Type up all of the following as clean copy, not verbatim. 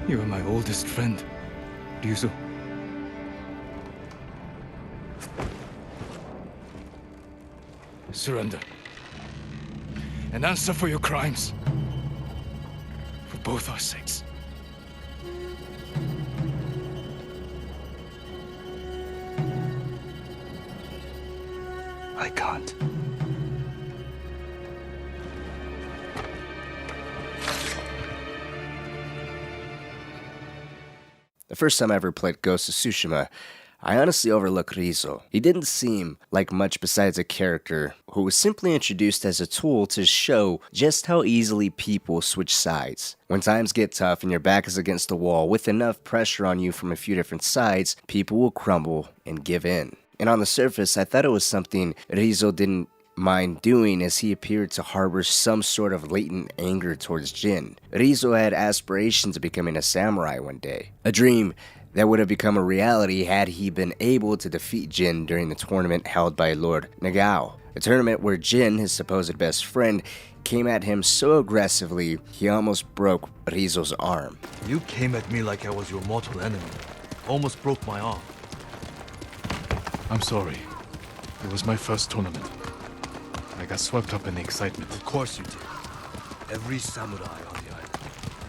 You are my oldest friend, Ryuzo. Surrender. And answer for your crimes. For both our sakes. I can't. The first time I ever played Ghost of Tsushima, I honestly overlooked Ryuzo. He didn't seem like much besides a character who was simply introduced as a tool to show just how easily people switch sides. When times get tough and your back is against the wall with enough pressure on you from a few different sides, people will crumble and give in. And on the surface, I thought it was something Ryuzo didn't mind doing, as he appeared to harbor some sort of latent anger towards Jin. Ryuzo had aspirations of becoming a samurai one day, a dream that would have become a reality had he been able to defeat Jin during the tournament held by Lord Nagao. A tournament where Jin, his supposed best friend, came at him so aggressively he almost broke Ryuzo's arm. You came at me like I was your mortal enemy. Almost broke my arm. I'm sorry. It was my first tournament. I got swept up in the excitement. Of course you did. Every samurai on the island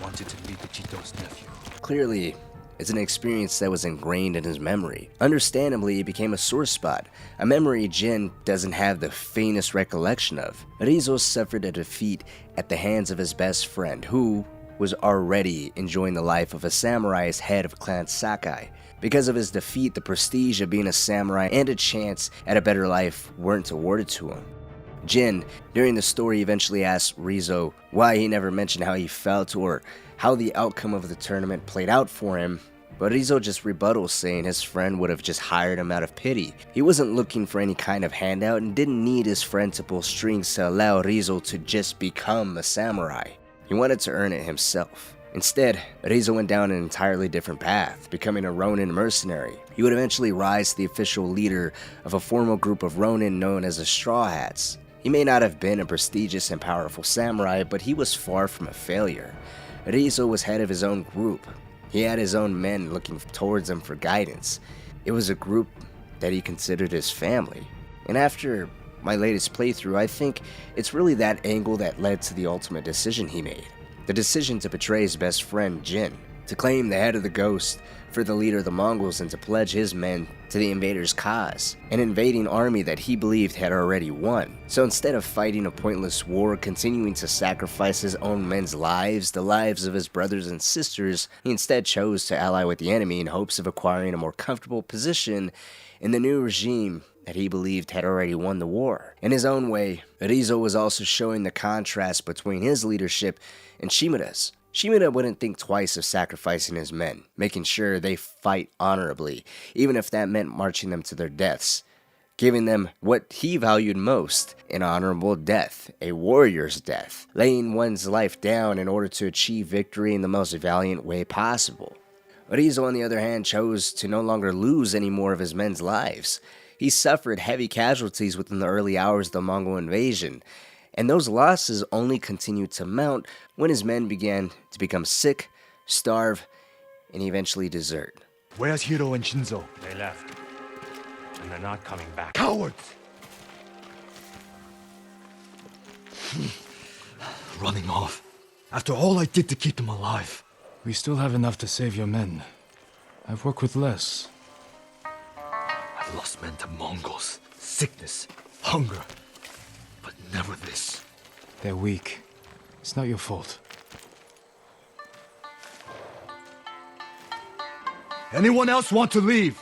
wanted to meet the Chito's nephew. Clearly, it's an experience that was ingrained in his memory. Understandably, it became a sore spot, a memory Jin doesn't have the faintest recollection of. Ryuzo suffered a defeat at the hands of his best friend, who was already enjoying the life of a samurai as head of Clan Sakai. Because of his defeat, the prestige of being a samurai and a chance at a better life weren't awarded to him. Jin, during the story, eventually asked Ryuzo why he never mentioned how he felt or how the outcome of the tournament played out for him, but Ryuzo just rebutted, saying his friend would have just hired him out of pity. He wasn't looking for any kind of handout and didn't need his friend to pull strings to allow Ryuzo to just become a samurai. He wanted to earn it himself. Instead, Ryuzo went down an entirely different path, becoming a ronin mercenary. He would eventually rise to the official leader of a formal group of ronin known as the Straw Hats. He may not have been a prestigious and powerful samurai, but he was far from a failure. Ryuzo was head of his own group. He had his own men looking towards him for guidance. It was a group that he considered his family. And after my latest playthrough, I think it's really that angle that led to the ultimate decision he made. The decision to betray his best friend, Jin, to claim the head of the Ghost for the leader of the Mongols and to pledge his men to the invaders' cause, an invading army that he believed had already won. So instead of fighting a pointless war, continuing to sacrifice his own men's lives, the lives of his brothers and sisters, he instead chose to ally with the enemy in hopes of acquiring a more comfortable position in the new regime that he believed had already won the war. In his own way, Ryuzo was also showing the contrast between his leadership and Shimura's. Shimura wouldn't think twice of sacrificing his men, making sure they fight honorably, even if that meant marching them to their deaths, giving them what he valued most, an honorable death, a warrior's death, laying one's life down in order to achieve victory in the most valiant way possible. Ryuzo, on the other hand, chose to no longer lose any more of his men's lives. He suffered heavy casualties within the early hours of the Mongol invasion, and those losses only continued to mount when his men began to become sick, starve, and eventually desert. Where's Hiro and Shinzo? They left. And they're not coming back. Cowards! Running off. After all I did to keep them alive. We still have enough to save your men. I've worked with less. I've lost men to Mongols, sickness, hunger. But never this. They're weak. It's not your fault. Anyone else want to leave?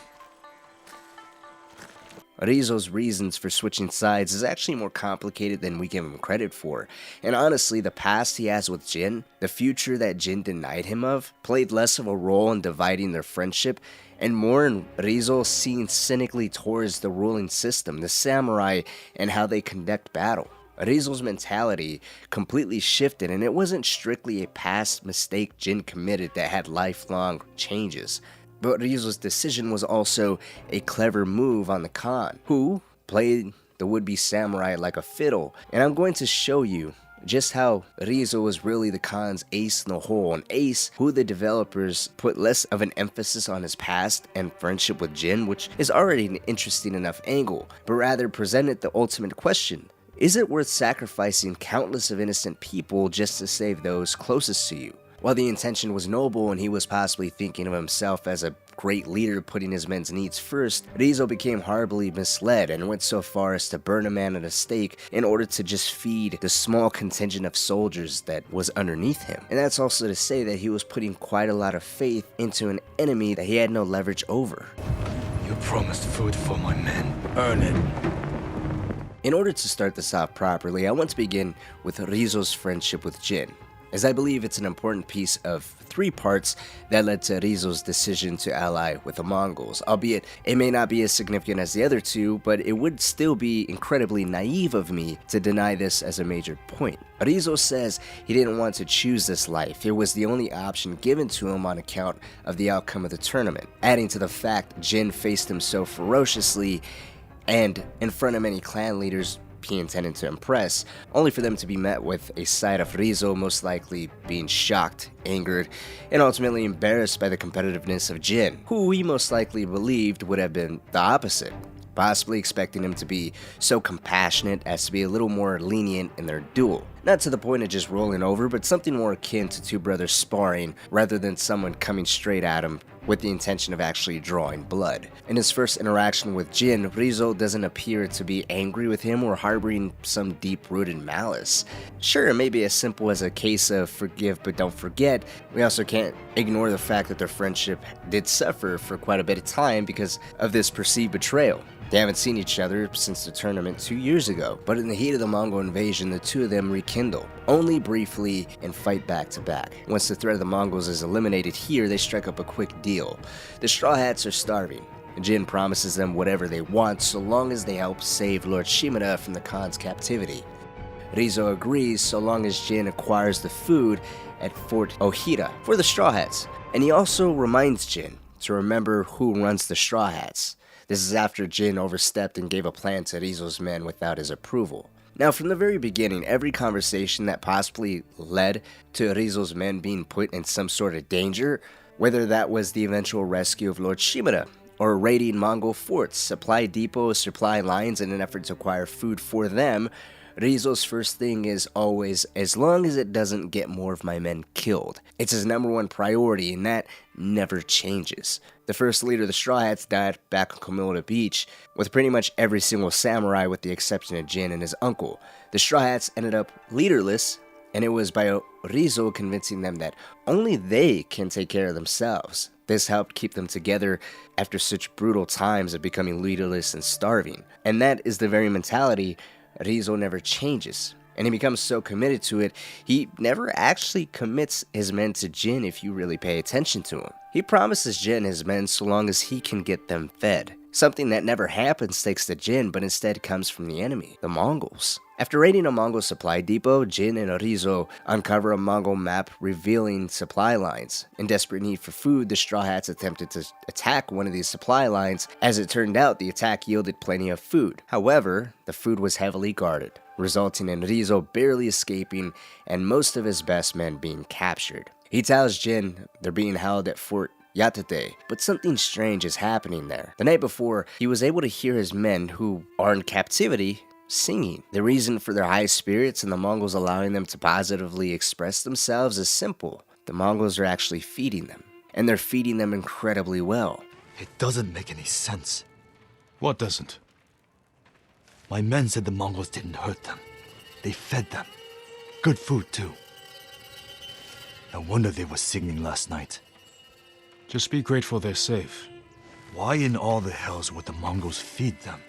Ryuzo's reasons for switching sides is actually more complicated than we give him credit for. And honestly, the past he has with Jin, the future that Jin denied him of, played less of a role in dividing their friendship and more in Ryuzo seeing cynically towards the ruling system, the samurai, and how they conduct battle. Ryuzo's mentality completely shifted, and it wasn't strictly a past mistake Jin committed that had lifelong changes. But Ryuzo's decision was also a clever move on the Khan, who played the would-be samurai like a fiddle, and I'm going to show you just how Ryuzo was really the Khan's ace in the hole, an ace who the developers put less of an emphasis on his past and friendship with Jin, which is already an interesting enough angle, but rather presented the ultimate question. Is it worth sacrificing countless of innocent people just to save those closest to you? While the intention was noble and he was possibly thinking of himself as a great leader putting his men's needs first, Ryuzo became horribly misled and went so far as to burn a man at a stake in order to just feed the small contingent of soldiers that was underneath him. And that's also to say that he was putting quite a lot of faith into an enemy that he had no leverage over. You promised food for my men. Earn it. In order to start this off properly, I want to begin with Ryuzo's friendship with Jin, as I believe it's an important piece of 3 parts that led to Ryuzo's decision to ally with the Mongols, albeit it may not be as significant as the other 2, but it would still be incredibly naive of me to deny this as a major point. Ryuzo says he didn't want to choose this life, it was the only option given to him on account of the outcome of the tournament, adding to the fact Jin faced him so ferociously and in front of many clan leaders he intended to impress, only for them to be met with a side of Ryuzo most likely being shocked, angered, and ultimately embarrassed by the competitiveness of Jin, who he most likely believed would have been the opposite, possibly expecting him to be so compassionate as to be a little more lenient in their duel. Not to the point of just rolling over, but something more akin to 2 brothers sparring rather than someone coming straight at him with the intention of actually drawing blood. In his first interaction with Jin, Ryuzo doesn't appear to be angry with him or harboring some deep-rooted malice. Sure, it may be as simple as a case of forgive but don't forget. We also can't ignore the fact that their friendship did suffer for quite a bit of time because of this perceived betrayal. They haven't seen each other since the tournament 2 years ago, but in the heat of the Mongol invasion, the 2 of them rekindle, only briefly, and fight back to back. Once the threat of the Mongols is eliminated here, they strike up a quick deal. The Straw Hats are starving. Jin promises them whatever they want so long as they help save Lord Shimada from the Khan's captivity. Ryuzo agrees so long as Jin acquires the food at Fort Ohira for the Straw Hats, and he also reminds Jin to remember who runs the Straw Hats. This is after Jin overstepped and gave a plan to Ryuzo's men without his approval. Now, from the very beginning, every conversation that possibly led to Ryuzo's men being put in some sort of danger, whether that was the eventual rescue of Lord Shimada, or raiding Mongol forts, supply depots, supply lines in an effort to acquire food for them, Ryuzo's first thing is always, as long as it doesn't get more of my men killed. It's his #1 priority, and that never changes. The first leader of the Straw Hats died back on Komoda Beach, with pretty much every single samurai with the exception of Jin and his uncle. The Straw Hats ended up leaderless, and it was by Ryuzo convincing them that only they can take care of themselves. This helped keep them together after such brutal times of becoming leaderless and starving. And that is the very mentality Ryuzo never changes, and he becomes so committed to it, he never actually commits his men to Jin if you really pay attention to him. He promises Jin his men so long as he can get them fed, something that never happens thanks to Jin, but instead comes from the enemy, the Mongols. After raiding a Mongol supply depot, Jin and Ryuzo uncover a Mongol map revealing supply lines. In desperate need for food, the Straw Hats attempted to attack one of these supply lines. As it turned out, the attack yielded plenty of food. However, the food was heavily guarded, resulting in Ryuzo barely escaping and most of his best men being captured. He tells Jin they're being held at Fort Yatate, but something strange is happening there. The night before, he was able to hear his men, who are in captivity, singing. The reason for their high spirits and the Mongols allowing them to positively express themselves is simple. The Mongols are actually feeding them, and they're feeding them incredibly well. It doesn't make any sense. What doesn't? My men said the Mongols didn't hurt them. They fed them. Good food, too. No wonder they were singing last night. Just be grateful they're safe. Why in all the hells would the Mongols feed them?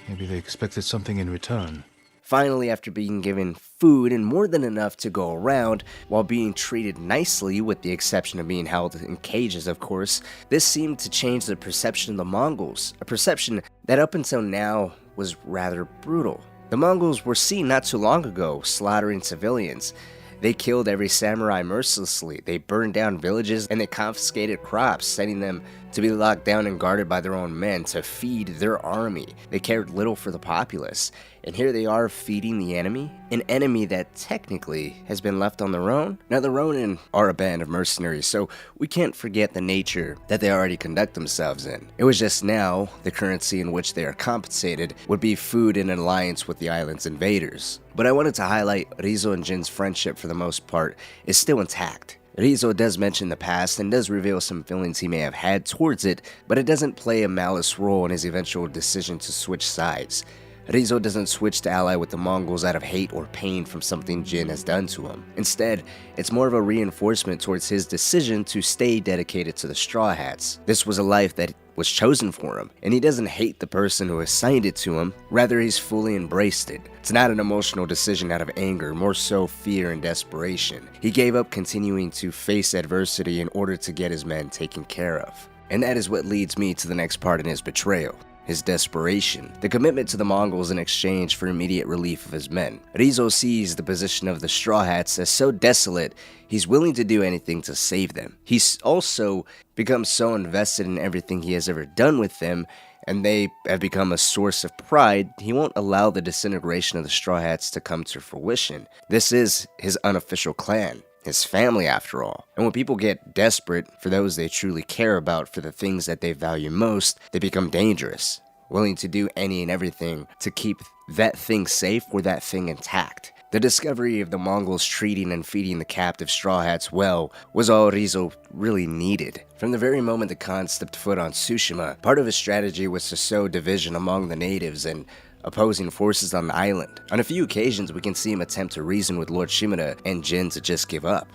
Maybe they expected something in return. Finally, after being given food and more than enough to go around, while being treated nicely, with the exception of being held in cages of course, this seemed to change the perception of the Mongols, a perception that up until now was rather brutal. The Mongols were seen not too long ago slaughtering civilians. They killed every samurai mercilessly, they burned down villages, and they confiscated crops, sending them to be locked down and guarded by their own men, to feed their army. They cared little for the populace. And here they are feeding the enemy, an enemy that technically has been left on their own. Now the ronin are a band of mercenaries, so we can't forget the nature that they already conduct themselves in. It was just now the currency in which they are compensated would be food in an alliance with the island's invaders. But I wanted to highlight Ryuzo and Jin's friendship for the most part is still intact. Ryuzo does mention the past and does reveal some feelings he may have had towards it, but it doesn't play a malice role in his eventual decision to switch sides. Ryuzo doesn't switch to ally with the Mongols out of hate or pain from something Jin has done to him. Instead, it's more of a reinforcement towards his decision to stay dedicated to the Straw Hats. This was a life that was chosen for him, and he doesn't hate the person who assigned it to him, rather he's fully embraced it. It's not an emotional decision out of anger, more so fear and desperation. He gave up continuing to face adversity in order to get his men taken care of. And that is what leads me to the next part in his betrayal. His desperation, the commitment to the Mongols in exchange for immediate relief of his men. Ryuzo sees the position of the Straw Hats as so desolate, he's willing to do anything to save them. He's also become so invested in everything he has ever done with them, and they have become a source of pride, he won't allow the disintegration of the Straw Hats to come to fruition. This is his unofficial clan. His family, after all. And when people get desperate for those they truly care about, for the things that they value most, they become dangerous, willing to do any and everything to keep that thing safe or that thing intact. The discovery of the Mongols treating and feeding the captive Straw Hats well was all Ryuzo really needed. From the very moment the Khan stepped foot on Tsushima, part of his strategy was to sow division among the natives and opposing forces on the island. On a few occasions, we can see him attempt to reason with Lord Shimada and Jin to just give up.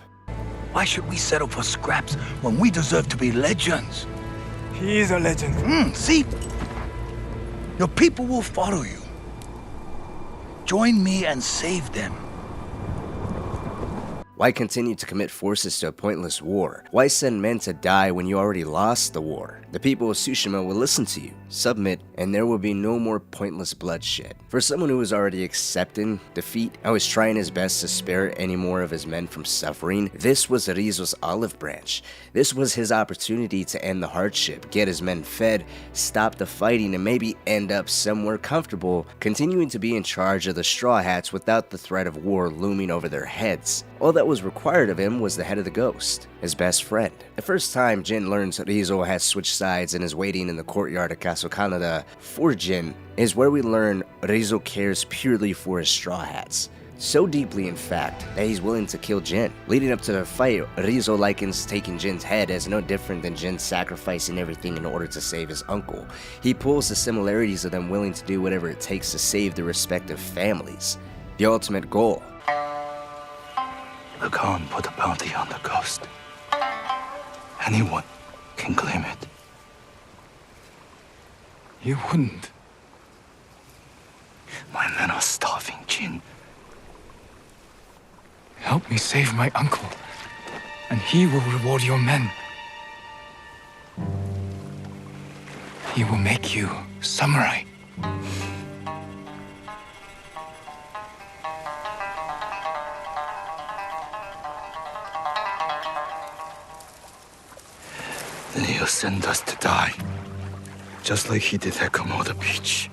Why should we settle for scraps when we deserve to be legends? He is a legend. See? Your people will follow you. Join me and save them. Why continue to commit forces to a pointless war? Why send men to die when you already lost the war? The people of Tsushima will listen to you, submit, and there will be no more pointless bloodshed. For someone who was already accepting defeat and was trying his best to spare any more of his men from suffering, this was Ryuzo's olive branch. This was his opportunity to end the hardship, get his men fed, stop the fighting, and maybe end up somewhere comfortable, continuing to be in charge of the Straw Hats without the threat of war looming over their heads. All that was required of him was the head of the ghost, his best friend. The first time Jin learns Ryuzo has switched sides and is waiting in the courtyard of Castle Kaneda for Jin is where we learn Ryuzo cares purely for his Straw Hats. So deeply, in fact, that he's willing to kill Jin. Leading up to the fight, Ryuzo likens taking Jin's head as no different than Jin sacrificing everything in order to save his uncle. He pulls the similarities of them willing to do whatever it takes to save their respective families. The ultimate goal. The Khan put a bounty on the ghost. Anyone can claim it. You wouldn't. My men are starving, Jin. Help me save my uncle, and he will reward your men. He will make you samurai. Then he'll send us to die. Just like he did at Komoda Beach.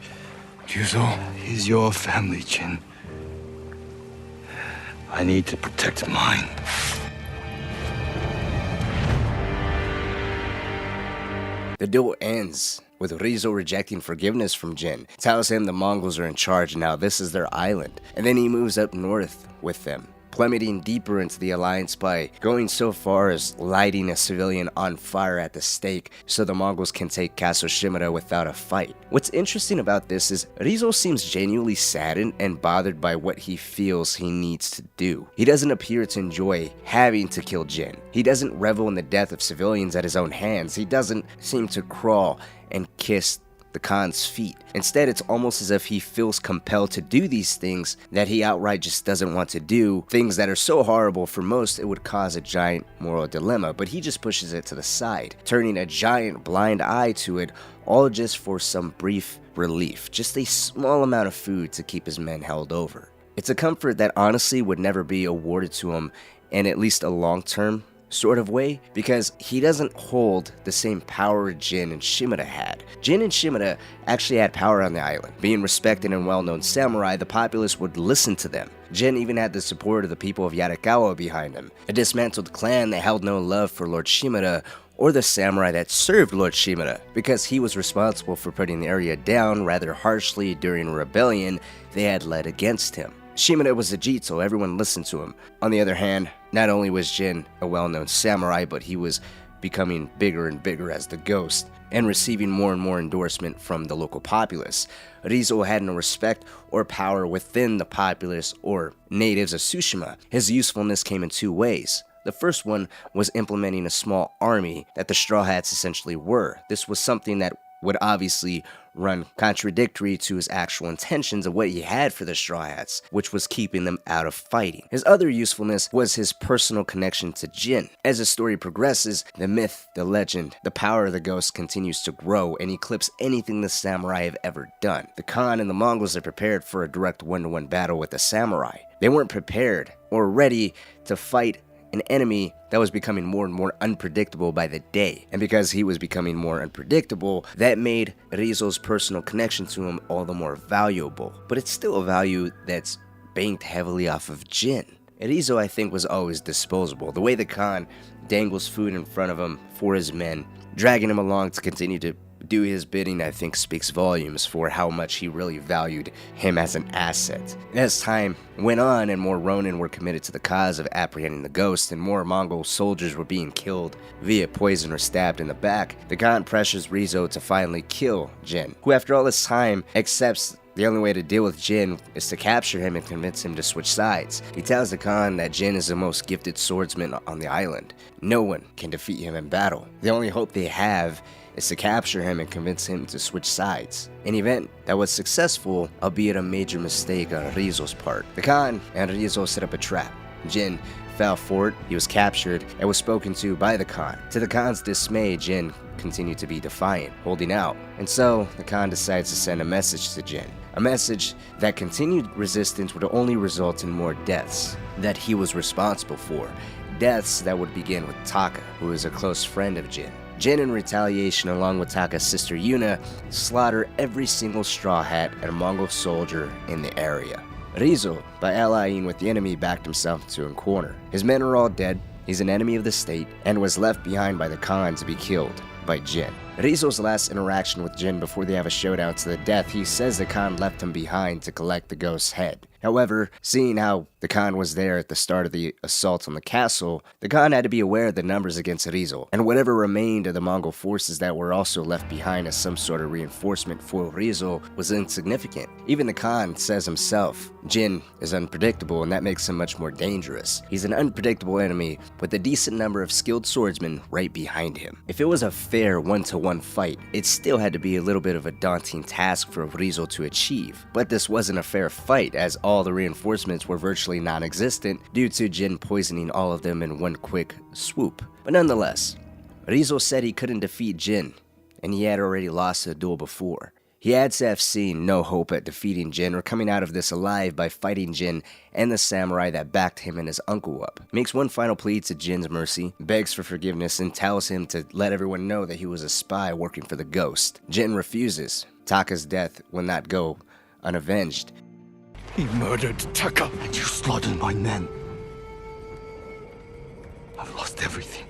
Ryuzo, He's your family, Jin. I need to protect mine. The duel ends with Ryuzo rejecting forgiveness from Jin, tells him the Mongols are in charge now, this is their island, and then he moves up north with them, plummeting deeper into the alliance by going so far as lighting a civilian on fire at the stake so the Mongols can take Castle Shimada without a fight. What's interesting about this is Ryuzo seems genuinely saddened and bothered by what he feels he needs to do. He doesn't appear to enjoy having to kill Jin. He doesn't revel in the death of civilians at his own hands. He doesn't seem to crawl and kiss the Khan's feet. Instead, it's almost as if he feels compelled to do these things that he outright just doesn't want to do, things that are so horrible for most it would cause a giant moral dilemma, but he just pushes it to the side, turning a giant blind eye to it, all just for some brief relief, just a small amount of food to keep his men held over. It's a comfort that honestly would never be awarded to him in at least a long-term sort of way, because he doesn't hold the same power Jin and Shimada had. Jin and Shimada actually had power on the island. Being respected and well-known samurai, the populace would listen to them. Jin even had the support of the people of Yarikawa behind him, a dismantled clan that held no love for Lord Shimada or the samurai that served Lord Shimada, because he was responsible for putting the area down rather harshly during a rebellion they had led against him. Shimada was a Jitsu, everyone listened to him. On the other hand, not only was Jin a well-known samurai, but he was becoming bigger and bigger as the ghost, and receiving more and more endorsement from the local populace. Ryuzo had no respect or power within the populace or natives of Tsushima. His usefulness came in two ways. The first one was implementing a small army that the Straw Hats essentially were. This was something that would obviously run contradictory to his actual intentions of what he had for the Straw Hats, which was keeping them out of fighting. His other usefulness was his personal connection to Jin. As the story progresses, the myth, the legend, the power of the ghost continues to grow and eclipse anything the samurai have ever done. The Khan and the Mongols are prepared for a direct one-to-one battle with the samurai. They weren't prepared or ready to fight an enemy that was becoming more and more unpredictable by the day. And because he was becoming more unpredictable, that made Ryuzo's personal connection to him all the more valuable. But it's still a value that's banked heavily off of Jin. Ryuzo, I think, was always disposable. The way the Khan dangles food in front of him for his men, dragging him along to continue to do his bidding, I think speaks volumes for how much he really valued him as an asset. As time went on and more ronin were committed to the cause of apprehending the ghost and more Mongol soldiers were being killed via poison or stabbed in the back, the Khan pressures Ryuzo to finally kill Jin, who after all this time accepts the only way to deal with Jin is to capture him and convince him to switch sides. He tells the Khan that Jin is the most gifted swordsman on the island. No one can defeat him in battle. The only hope they have is to capture him and convince him to switch sides. An event that was successful, albeit a major mistake on Ryuzo's part. The Khan and Ryuzo set up a trap. Jin fell for it, he was captured, and was spoken to by the Khan. To the Khan's dismay, Jin continued to be defiant, holding out. And so, the Khan decides to send a message to Jin. A message that continued resistance would only result in more deaths that he was responsible for. Deaths that would begin with Taka, who is a close friend of Jin. Jin, in retaliation, along with Taka's sister Yuna, slaughter every single Straw Hat and Mongol soldier in the area. Ryuzo, by allying with the enemy, backed himself into a corner. His men are all dead, he's an enemy of the state, and was left behind by the Khan to be killed by Jin. Ryuzo's last interaction with Jin before they have a showdown to the death, he says the Khan left him behind to collect the ghost's head. However, seeing how the Khan was there at the start of the assault on the castle, the Khan had to be aware of the numbers against Ryuzo, and whatever remained of the Mongol forces that were also left behind as some sort of reinforcement for Ryuzo was insignificant. Even the Khan says himself, Jin is unpredictable and that makes him much more dangerous. He's an unpredictable enemy with a decent number of skilled swordsmen right behind him. If it was a fair one-to-one fight, it still had to be a little bit of a daunting task for Ryuzo to achieve. But this wasn't a fair fight, as all the reinforcements were virtually non-existent due to Jin poisoning all of them in one quick swoop. But nonetheless, Ryuzo said he couldn't defeat Jin, and he had already lost a duel before. He had to have seen no hope at defeating Jin or coming out of this alive by fighting Jin and the samurai that backed him and his uncle up. Makes one final plea to Jin's mercy, begs for forgiveness, and tells him to let everyone know that he was a spy working for the ghost. Jin refuses. Taka's death will not go unavenged. He murdered Taka, and you slaughtered my men. I've lost everything.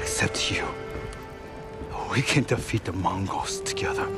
Except you. We can defeat the Mongols together.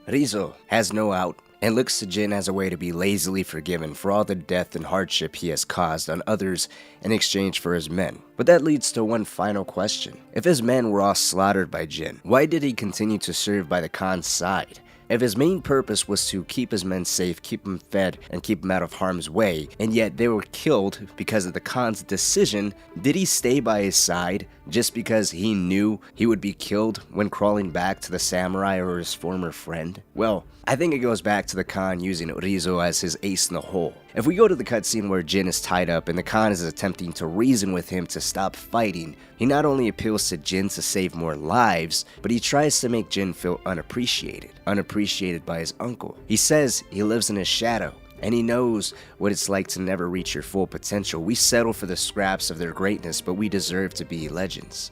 Ryuzo has no out and looks to Jin as a way to be lazily forgiven for all the death and hardship he has caused on others in exchange for his men. But that leads to one final question. If his men were all slaughtered by Jin, why did he continue to serve by the Khan's side? If his main purpose was to keep his men safe, keep them fed, and keep them out of harm's way, and yet they were killed because of the Khan's decision, did he stay by his side just because he knew he would be killed when crawling back to the samurai or his former friend? Well, I think it goes back to the Khan using Ryuzo as his ace in the hole. If we go to the cutscene where Jin is tied up and the Khan is attempting to reason with him to stop fighting, he not only appeals to Jin to save more lives, but he tries to make Jin feel unappreciated by his uncle. He says he lives in his shadow, And he knows what it's like to never reach your full potential. We settle for the scraps of their greatness, but we deserve to be legends.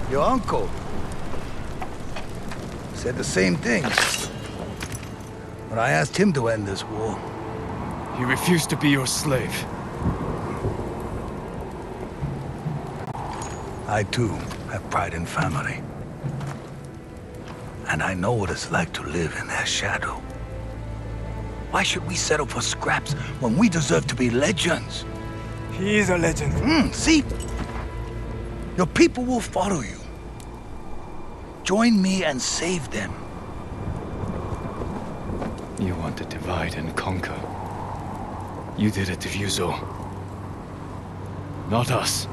Your uncle said the same thing when I asked him to end this war. He refused to be your slave. I too have pride in family. And I know what it's like to live in their shadow. Why should we settle for scraps when we deserve to be legends? He is a legend. See? Your people will follow you. Join me and save them. You want to divide and conquer. You did it to Ryuzo. Not us.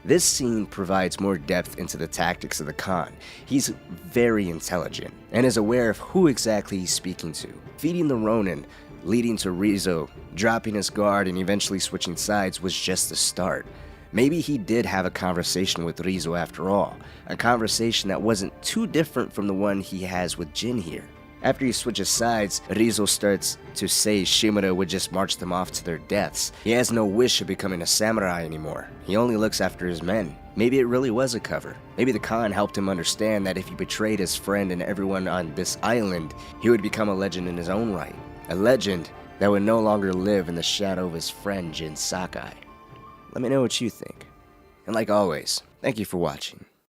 This scene provides more depth into the tactics of the Khan. He's very intelligent and is aware of who exactly he's speaking to. Feeding the ronin, leading to Ryuzo, dropping his guard and eventually switching sides was just the start. Maybe he did have a conversation with Ryuzo after all, a conversation that wasn't too different from the one he has with Jin here. After he switches sides, Ryuzo starts to say Shimura would just march them off to their deaths. He has no wish of becoming a samurai anymore. He only looks after his men. Maybe it really was a cover. Maybe the Khan helped him understand that if he betrayed his friend and everyone on this island, he would become a legend in his own right. A legend that would no longer live in the shadow of his friend Jin Sakai. Let me know what you think. And like always, thank you for watching.